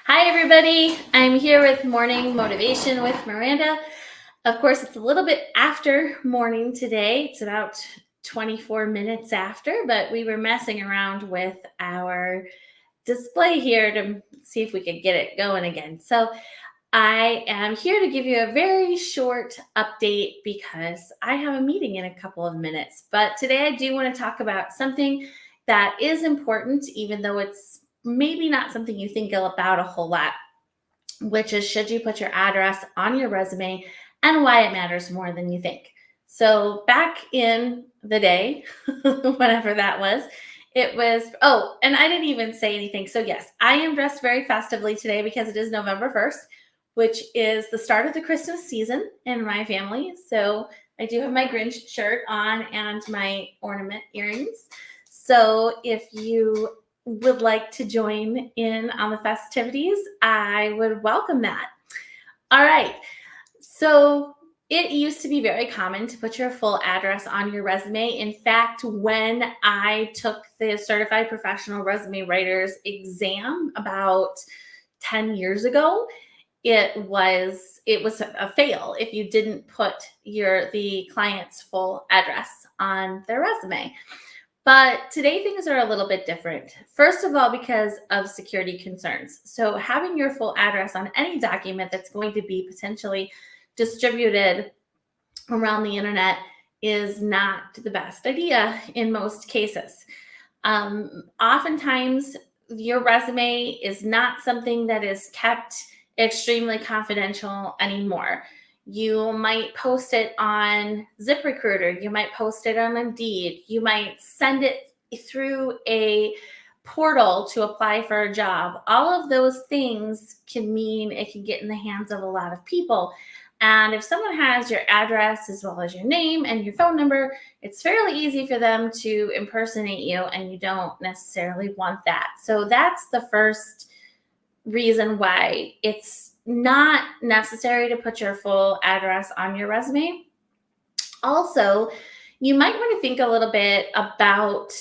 Hi, everybody. I'm here with Morning Motivation with Miranda. Of course, it's a little bit after morning today. It's about 24 minutes after, but we were messing around with our display here to see if we could get it going again. So, I am here to give you a very short update because I have a meeting in a couple of minutes. But today I do want to talk about something that is important, even though it's maybe not something you think about a whole lot, which is should you put your address on your resume and why it matters more than you think. So, back in the day, whenever that was, and I didn't even say anything. So, yes, I am dressed very festively today because it is November 1st, which is the start of the Christmas season in my family. So, I do have my Grinch shirt on and my ornament earrings. So, if you would like to join in on the festivities, I would welcome that. All right. So it used to be very common to put your full address on your resume. In fact, when I took the Certified Professional Resume Writers exam about 10 years ago, it was a fail if you didn't put the client's full address on their resume. But today things are a little bit different. First of all, because of security concerns. So, having your full address on any document that's going to be potentially distributed around the internet is not the best idea in most cases. Oftentimes, your resume is not something that is kept extremely confidential anymore. You might post it on ZipRecruiter, you might post it on Indeed, you might send it through a portal to apply for a job. All of those things can mean it can get in the hands of a lot of people. And if someone has your address as well as your name and your phone number, it's fairly easy for them to impersonate you, and you don't necessarily want that. So that's the first reason why it's not necessary to put your full address on your resume. Also, you might want to think a little bit about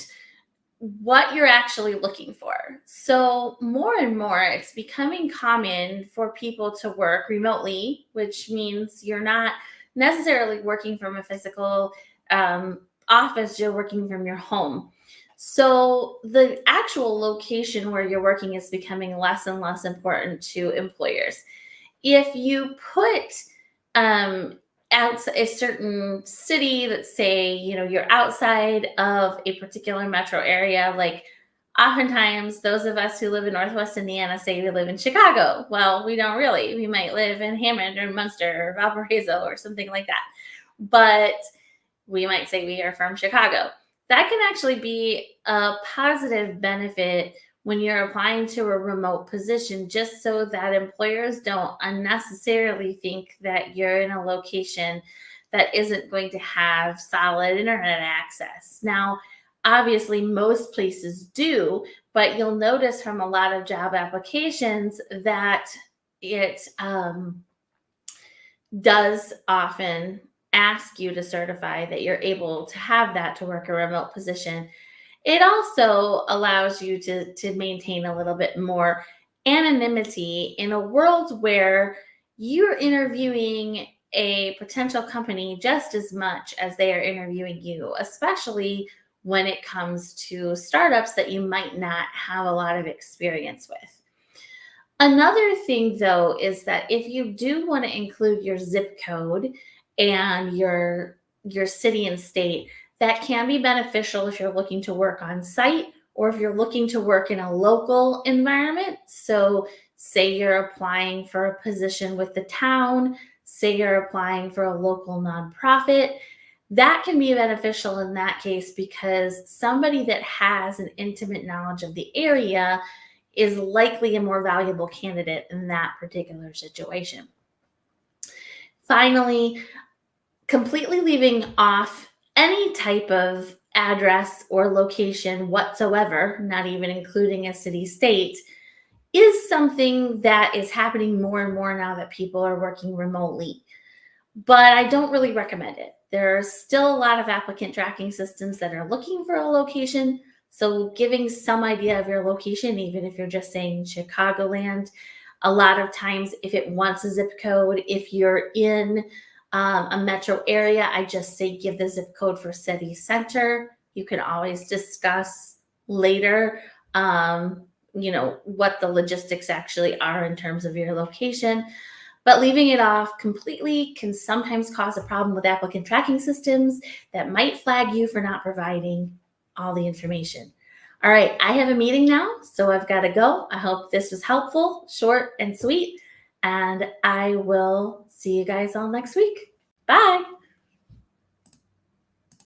what you're actually looking for. So, more and more, it's becoming common for people to work remotely, which means you're not necessarily working from a physical office, you're working from your home. So, the actual location where you're working is becoming less and less important to employers. If you put um, out a certain city that say, you're outside of a particular metro area, like oftentimes those of us who live in Northwest Indiana say we live in Chicago. Well, we don't really. We might live in Hammond or Munster or Valparaiso or something like that. But we might say we are from Chicago. That can actually be a positive benefit when you're applying to a remote position, just so that employers don't unnecessarily think that you're in a location that isn't going to have solid internet access. Now, obviously, most places do, but you'll notice from a lot of job applications that it does often ask you to certify that you're able to have that to work a remote position. It also allows you to maintain a little bit more anonymity in a world where you're interviewing a potential company just as much as they are interviewing you, especially when it comes to startups that you might not have a lot of experience with. Another thing, though, is that if you do want to include your zip code and your city and state, that can be beneficial if you're looking to work on site or if you're looking to work in a local environment. So, say you're applying for a position with the town, say you're applying for a local nonprofit. That can be beneficial in that case because somebody that has an intimate knowledge of the area is likely a more valuable candidate in that particular situation. Finally, completely leaving off any type of address or location whatsoever, not even including a city state, is something that is happening more and more now that people are working remotely. But I don't really recommend it. There are still a lot of applicant tracking systems that are looking for a location. So giving some idea of your location, even if you're just saying Chicagoland, a lot of times if it wants a zip code, if you're in a metro area, I just say give the zip code for city center. You can always discuss later, what the logistics actually are in terms of your location. But leaving it off completely can sometimes cause a problem with applicant tracking systems that might flag you for not providing all the information. All right, I have a meeting now, so I've got to go. I hope this was helpful, short and sweet, and I will see you guys all next week. Bye.